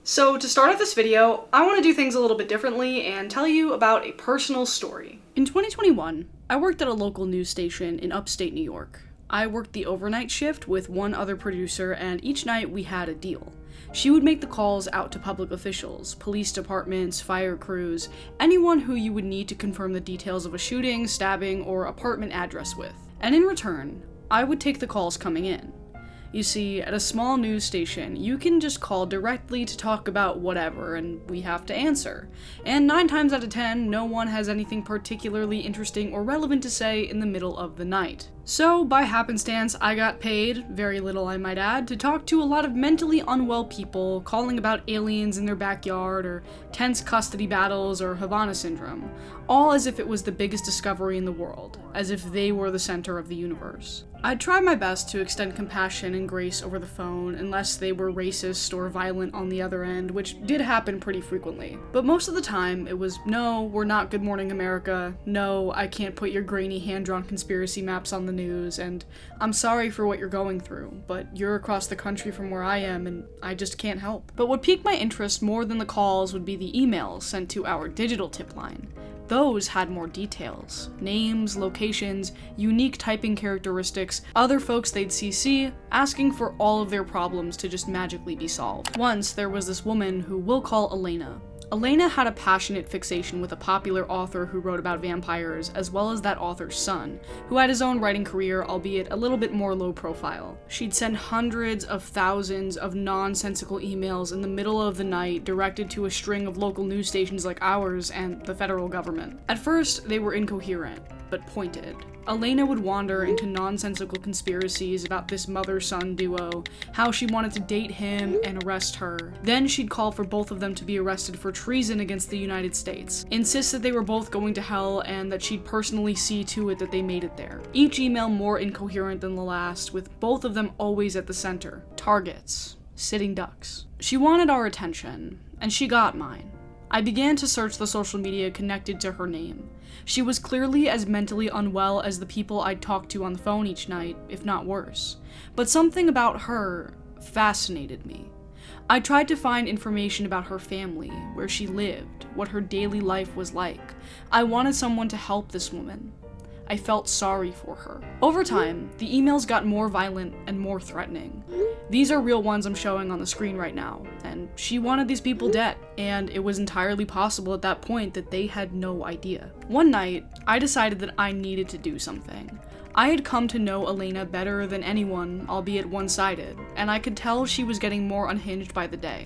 So to start off this video, I want to do things a little bit differently and tell you about a personal story. In 2021, I worked at a local news station in upstate New York. I worked the overnight shift with one other producer, and each night we had a deal. She would make the calls out to public officials, police departments, fire crews, anyone who you would need to confirm the details of a shooting, stabbing, or apartment address with. And in return, I would take the calls coming in. You see, at a small news station, you can just call directly to talk about whatever, and we have to answer. And 9 times out of 10, no one has anything particularly interesting or relevant to say in the middle of the night. So, by happenstance, I got paid, very little I might add, to talk to a lot of mentally unwell people calling about aliens in their backyard, or tense custody battles, or Havana syndrome, all as if it was the biggest discovery in the world, as if they were the center of the universe. I'd try my best to extend compassion and grace over the phone, unless they were racist or violent on the other end, which did happen pretty frequently. But most of the time, it was, no, we're not Good Morning America, no, I can't put your grainy hand-drawn conspiracy maps on the news, and I'm sorry for what you're going through, but you're across the country from where I am, and I just can't help. But what piqued my interest more than the calls would be the emails sent to our digital tip line. Those had more details. Names, locations, unique typing characteristics, other folks they'd CC, asking for all of their problems to just magically be solved. Once, there was this woman who we'll call Elena. Elena had a passionate fixation with a popular author who wrote about vampires, as well as that author's son, who had his own writing career, albeit a little bit more low profile. She'd send hundreds of thousands of nonsensical emails in the middle of the night directed to a string of local news stations like ours and the federal government. At first, they were incoherent, but pointed. Elena would wander into nonsensical conspiracies about this mother-son duo, how she wanted to date him and arrest her. Then she'd call for both of them to be arrested for treason against the United States, insist that they were both going to hell, and that she'd personally see to it that they made it there. Each email more incoherent than the last, with both of them always at the center. Targets. Sitting ducks. She wanted our attention, and she got mine. I began to search the social media connected to her name. She was clearly as mentally unwell as the people I'd talked to on the phone each night, if not worse. But something about her fascinated me. I tried to find information about her family, where she lived, what her daily life was like. I wanted someone to help this woman. I felt sorry for her. Over time, the emails got more violent and more threatening. These are real ones I'm showing on the screen right now, and she wanted these people dead, and it was entirely possible at that point that they had no idea. One night, I decided that I needed to do something. I had come to know Elena better than anyone, albeit one-sided, and I could tell she was getting more unhinged by the day.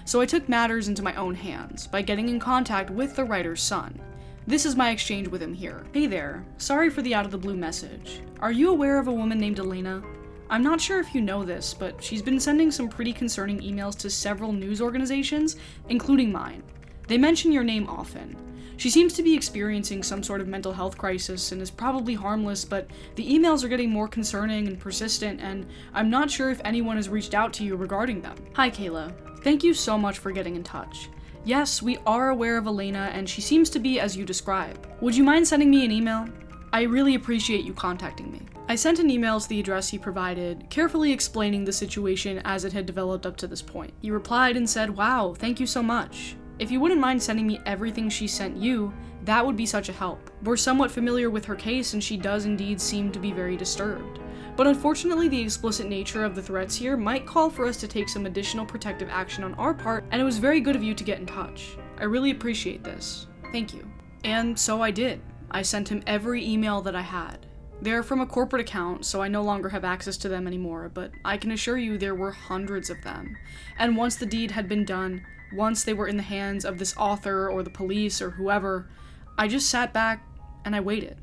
So I took matters into my own hands by getting in contact with the writer's son. This is my exchange with him here. Hey there, sorry for the out-of-the-blue message. Are you aware of a woman named Elena? I'm not sure if you know this, but she's been sending some pretty concerning emails to several news organizations, including mine. They mention your name often. She seems to be experiencing some sort of mental health crisis and is probably harmless, but the emails are getting more concerning and persistent, and I'm not sure if anyone has reached out to you regarding them. Hi Kayla, thank you so much for getting in touch. Yes, we are aware of Elena, and she seems to be as you describe. Would you mind sending me an email? I really appreciate you contacting me. I sent an email to the address he provided, carefully explaining the situation as it had developed up to this point. He replied and said, "Wow, thank you so much. If you wouldn't mind sending me everything she sent you, that would be such a help. We're somewhat familiar with her case, and she does indeed seem to be very disturbed. But unfortunately, the explicit nature of the threats here might call for us to take some additional protective action on our part, and it was very good of you to get in touch. I really appreciate this. Thank you." And so I did. I sent him every email that I had. They're from a corporate account, so I no longer have access to them anymore, but I can assure you there were hundreds of them. And once the deed had been done, once they were in the hands of this author or the police or whoever, I just sat back and I waited.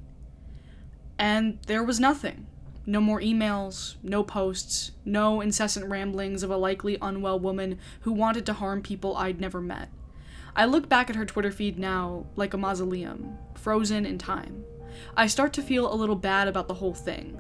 And there was nothing. No more emails, no posts, no incessant ramblings of a likely unwell woman who wanted to harm people I'd never met. I look back at her Twitter feed now like a mausoleum, frozen in time. I start to feel a little bad about the whole thing.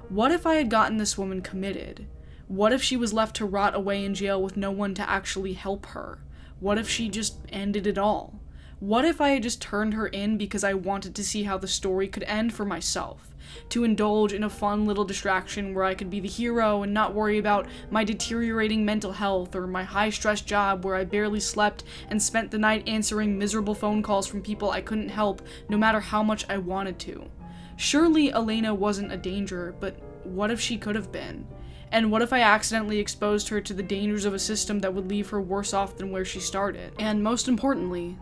What if I had gotten this woman committed? What if she was left to rot away in jail with no one to actually help her? What if she just ended it all? What if I had just turned her in because I wanted to see how the story could end for myself? to indulge in a fun little distraction where I could be the hero and not worry about my deteriorating mental health or my high-stress job where I barely slept and spent the night answering miserable phone calls from people I couldn't help no matter how much I wanted to. Surely Elena wasn't a danger, but what if she could have been? And what if I accidentally exposed her to the dangers of a system that would leave her worse off than where she started? And most importantly,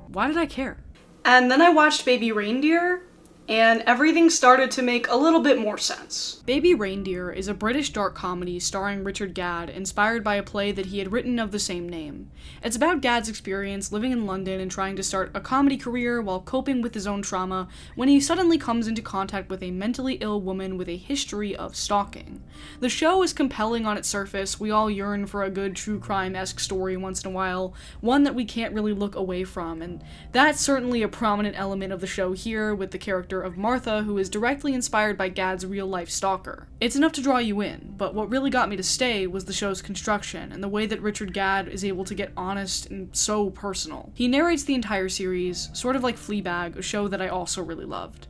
why did I care? And then I watched Baby Reindeer, and everything started to make a little bit more sense. Baby Reindeer is a British dark comedy starring Richard Gadd, inspired by a play that he had written of the same name. It's about Gadd's experience living in London and trying to start a comedy career while coping with his own trauma when he suddenly comes into contact with a mentally ill woman with a history of stalking. The show is compelling on its surface. We all yearn for a good true crime-esque story once in a while, one that we can't really look away from, and that's certainly a prominent element of the show here with the character of Martha, who is directly inspired by Gadd's real-life stalker. It's enough to draw you in, but what really got me to stay was the show's construction and the way that Richard Gadd is able to get honest and so personal. He narrates the entire series, sort of like Fleabag, a show that I also really loved.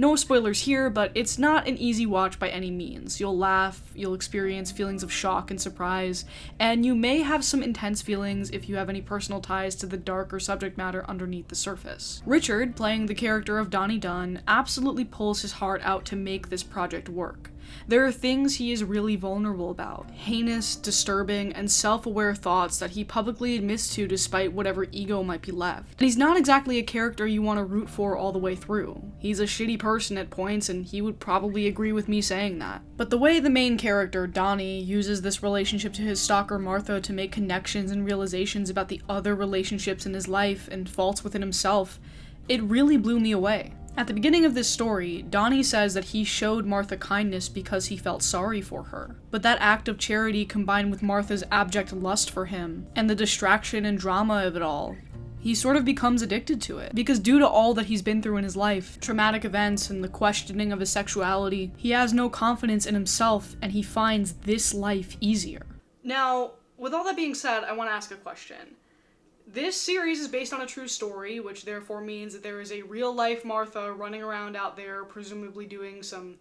No spoilers here, but it's not an easy watch by any means. You'll laugh, you'll experience feelings of shock and surprise, and you may have some intense feelings if you have any personal ties to the darker subject matter underneath the surface. Richard, playing the character of Donnie Dunn, absolutely pulls his heart out to make this project work. There are things he is really vulnerable about, heinous, disturbing, and self-aware thoughts that he publicly admits to despite whatever ego might be left. And he's not exactly a character you want to root for all the way through. He's a shitty person at points, and he would probably agree with me saying that. But the way the main character, Donnie, uses this relationship to his stalker Martha to make connections and realizations about the other relationships in his life and faults within himself, it really blew me away. At the beginning of this story, Donnie says that he showed Martha kindness because he felt sorry for her. But that act of charity combined with Martha's abject lust for him, and the distraction and drama of it all, he sort of becomes addicted to it. Because due to all that he's been through in his life, traumatic events and the questioning of his sexuality, he has no confidence in himself and he finds this life easier. Now, with all that being said, I want to ask a question. This series is based on a true story, which therefore means that there is a real-life Martha running around out there, presumably doing some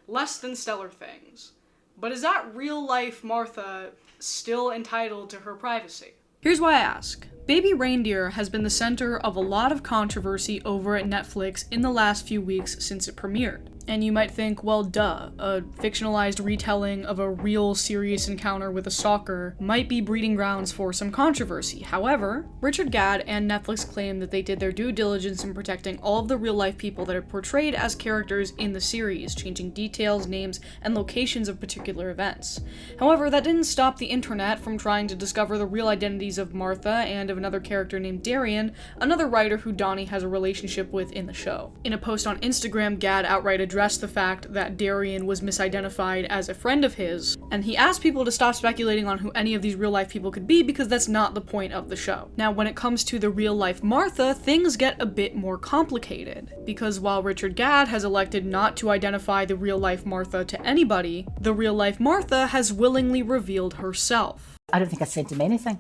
less than stellar things. But is that real-life Martha still entitled to her privacy? Here's why I ask. Baby Reindeer has been the center of a lot of controversy over at Netflix in the last few weeks since it premiered. And you might think, well, duh, a fictionalized retelling of a real serious encounter with a stalker might be breeding grounds for some controversy. However, Richard Gadd and Netflix claim that they did their due diligence in protecting all of the real-life people that are portrayed as characters in the series, changing details, names, and locations of particular events. However, that didn't stop the internet from trying to discover the real identities of Martha and of another character named Darian, another writer who Donnie has a relationship with in the show. In a post on Instagram, Gadd outright addressed the fact that Darian was misidentified as a friend of his, and he asked people to stop speculating on who any of these real-life people could be because that's not the point of the show. Now, when it comes to the real-life Martha, things get a bit more complicated, because while Richard Gadd has elected not to identify the real-life Martha to anybody, the real-life Martha has willingly revealed herself. I don't think I sent him anything.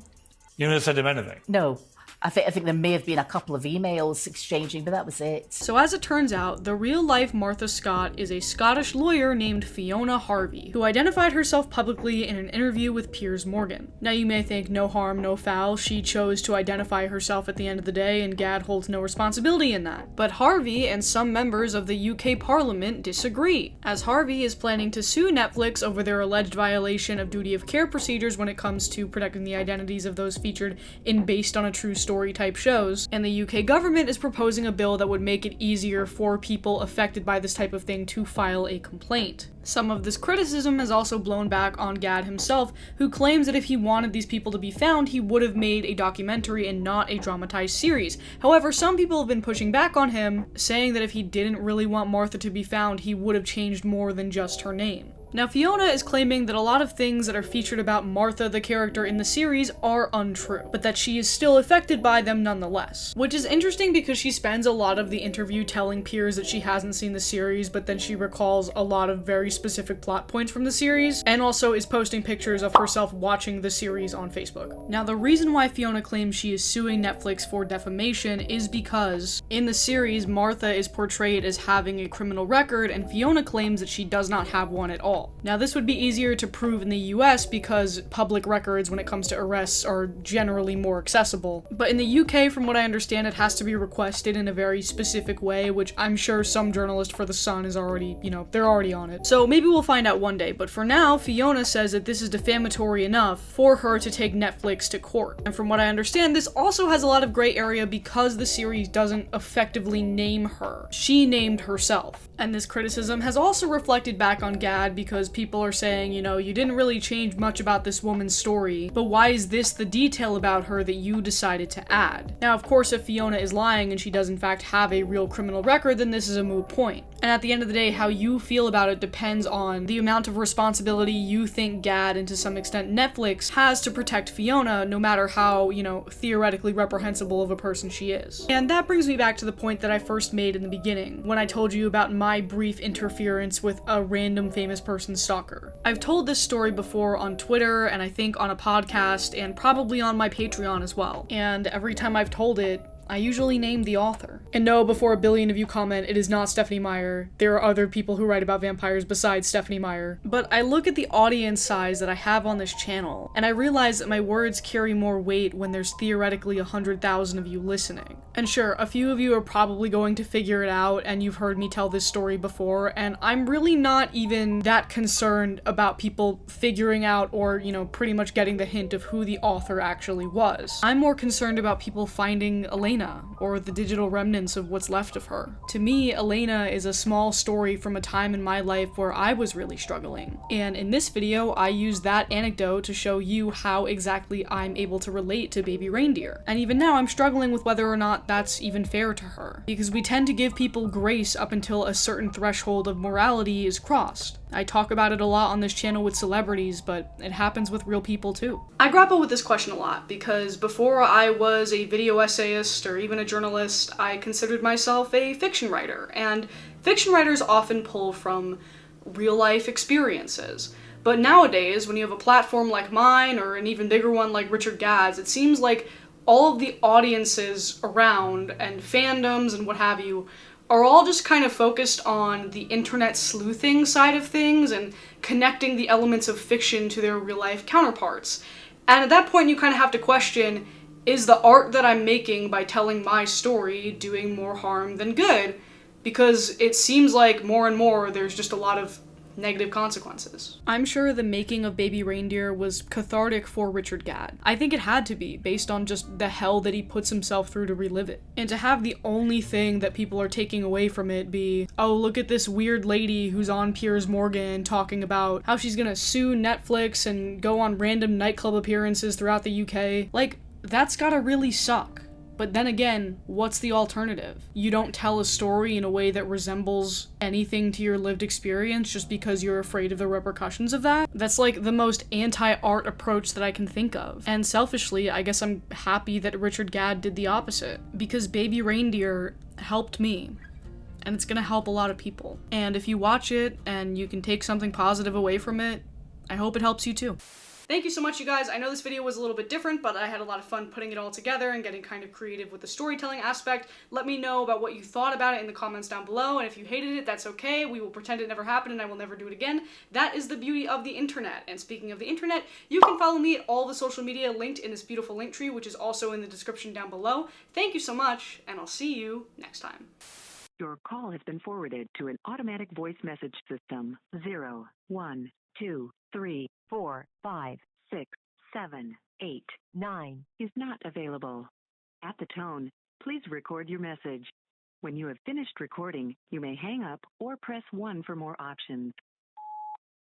You never sent him anything? No. I think there may have been a couple of emails exchanging, but that was it. So as it turns out, the real-life Martha Scott is a Scottish lawyer named Fiona Harvey, who identified herself publicly in an interview with Piers Morgan. Now you may think, no harm, no foul, she chose to identify herself at the end of the day and Gadd holds no responsibility in that. But Harvey and some members of the UK Parliament disagree, as Harvey is planning to sue Netflix over their alleged violation of duty of care procedures when it comes to protecting the identities of those featured in based on a true story type shows, and the UK government is proposing a bill that would make it easier for people affected by this type of thing to file a complaint. Some of this criticism has also blown back on Gadd himself, who claims that if he wanted these people to be found, he would have made a documentary and not a dramatized series. However, some people have been pushing back on him, saying that if he didn't really want Martha to be found, he would have changed more than just her name. Now, Fiona is claiming that a lot of things that are featured about Martha, the character in the series, are untrue, but that she is still affected by them nonetheless. Which is interesting because she spends a lot of the interview telling peers that she hasn't seen the series, but then she recalls a lot of very specific plot points from the series, and also is posting pictures of herself watching the series on Facebook. Now, the reason why Fiona claims she is suing Netflix for defamation is because in the series, Martha is portrayed as having a criminal record, and Fiona claims that she does not have one at all. Now, this would be easier to prove in the US because public records when it comes to arrests are generally more accessible. But in the UK, from what I understand, it has to be requested in a very specific way, which I'm sure some journalist for The Sun is already, they're already on it. So maybe we'll find out one day, but for now, Fiona says that this is defamatory enough for her to take Netflix to court. And from what I understand, this also has a lot of gray area because the series doesn't effectively name her. She named herself. And this criticism has also reflected back on Gadd because people are saying, you didn't really change much about this woman's story, but why is this the detail about her that you decided to add? Now, of course, if Fiona is lying and she does in fact have a real criminal record, then this is a moot point. And at the end of the day, how you feel about it depends on the amount of responsibility you think Gadd, and to some extent Netflix, has to protect Fiona, no matter how, theoretically reprehensible of a person she is. And that brings me back to the point that I first made in the beginning, when I told you about my brief interference with a random famous person's stalker. I've told this story before on Twitter, and I think on a podcast, and probably on my Patreon as well. And every time I've told it, I usually name the author. And no, before a billion of you comment, it is not Stephanie Meyer. There are other people who write about vampires besides Stephanie Meyer. But I look at the audience size that I have on this channel, and I realize that my words carry more weight when there's theoretically 100,000 of you listening. And sure, a few of you are probably going to figure it out, and you've heard me tell this story before, and I'm really not even that concerned about people figuring out or, pretty much getting the hint of who the author actually was. I'm more concerned about people finding Elena, or the digital remnants of what's left of her. To me, Elena is a small story from a time in my life where I was really struggling. And in this video, I use that anecdote to show you how exactly I'm able to relate to Baby Reindeer. And even now, I'm struggling with whether or not that's even fair to her. Because we tend to give people grace up until a certain threshold of morality is crossed. I talk about it a lot on this channel with celebrities, but it happens with real people too. I grapple with this question a lot because before I was a video essayist or even a journalist, I considered myself a fiction writer, and fiction writers often pull from real life experiences. But nowadays, when you have a platform like mine or an even bigger one like Richard Gadd's, it seems like all of the audiences around and fandoms and what have you are all just kind of focused on the internet sleuthing side of things and connecting the elements of fiction to their real life counterparts. And at that point you kind of have to question, is the art that I'm making by telling my story doing more harm than good? Because it seems like more and more there's just a lot of negative consequences. I'm sure the making of Baby Reindeer was cathartic for Richard Gadd. I think it had to be, based on just the hell that he puts himself through to relive it. And to have the only thing that people are taking away from it be, oh, look at this weird lady who's on Piers Morgan talking about how she's gonna sue Netflix and go on random nightclub appearances throughout the UK. Like, that's gotta really suck. But then again, what's the alternative? You don't tell a story in a way that resembles anything to your lived experience just because you're afraid of the repercussions of that? That's like the most anti-art approach that I can think of. And selfishly, I guess I'm happy that Richard Gadd did the opposite, because Baby Reindeer helped me. And it's gonna help a lot of people. And if you watch it and you can take something positive away from it, I hope it helps you too. Thank you so much, you guys. I know this video was a little bit different, but I had a lot of fun putting it all together and getting kind of creative with the storytelling aspect. Let me know about what you thought about it in the comments down below, and if you hated it, that's okay. We will pretend it never happened and I will never do it again. That is the beauty of the internet. And speaking of the internet, you can follow me at all the social media linked in this beautiful link tree, which is also in the description down below. Thank you so much, and I'll see you next time. Your call has been forwarded to an automatic voice message system. 0, 1, 2, 3, 4, 5, 6, 7, 8, 9 is not available. At the tone, please record your message. When you have finished recording, you may hang up or press 1 for more options.